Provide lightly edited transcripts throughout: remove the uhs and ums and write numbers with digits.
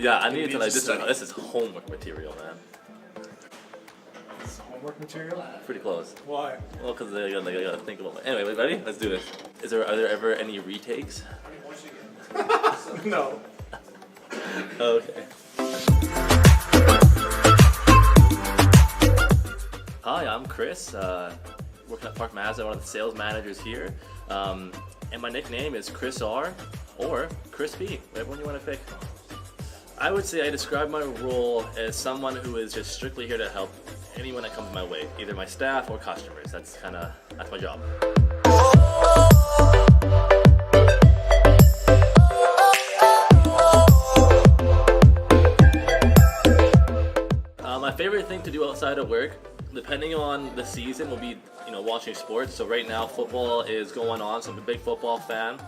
Yeah, I needed to like this is homework material, man. This is homework material? Pretty close. Why? Well, because they gotta think about it. Anyway, ready? Let's do this. Are there ever any retakes? No. Okay. Hi, I'm Chris, working at Park Mazda, one of the sales managers here. And my nickname is Chris R or Chris B, whatever one you want to pick. I would say I describe my role as someone who is just strictly here to help anyone that comes my way, either my staff or customers. That's my job. My favorite thing to do outside of work, depending on the season, will be watching sports. So right now football is going on, so I'm a big football fan.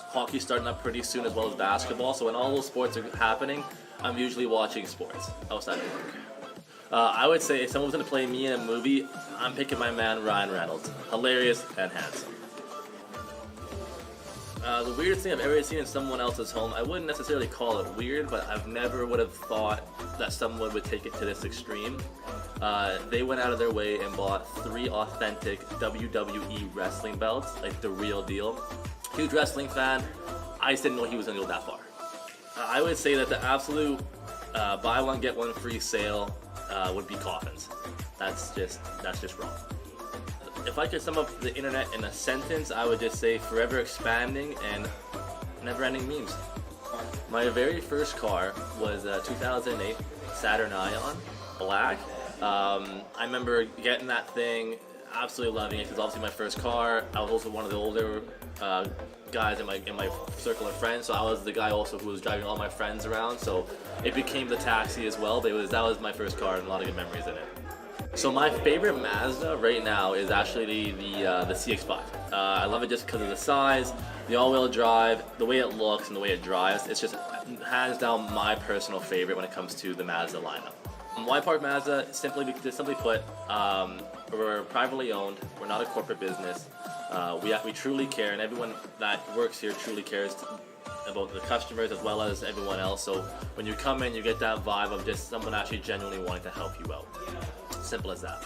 Hockey's starting up pretty soon, as well as basketball. So when all those sports are happening, I'm usually watching sports outside of work. I would say if someone was going to play me in a movie, I'm picking my man Ryan Reynolds. Hilarious and handsome. The weirdest thing I've ever seen in someone else's home, I wouldn't necessarily call it weird, but I've never would have thought that someone would take it to this extreme. They went out of their way and bought 3 authentic WWE wrestling belts, like the real deal. Huge wrestling fan. I just didn't know he was going to go that far. I would say that the absolute buy one get one free sale would be coffins. That's just wrong. If I could sum up the internet in a sentence, I would just say forever expanding and never-ending memes. My very first car was a 2008 Saturn Ion, black. I remember getting that thing, absolutely loving it, because obviously my first car. I was also one of the older guys in my circle of friends, so I was the guy also who was driving all my friends around. So it became the taxi as well. But that was my first car, and a lot of good memories in it. So my favorite Mazda right now is actually the CX-5. I love it just because of the size, the all-wheel drive, the way it looks, and the way it drives. It's just hands down my personal favorite when it comes to the Mazda lineup. Why Park Mazda? Simply put, we're privately owned. We're not a corporate business. We truly care, and everyone that works here truly cares about the customers as well as everyone else. So when you come in, you get that vibe of just someone actually genuinely wanting to help you out. Simple as that.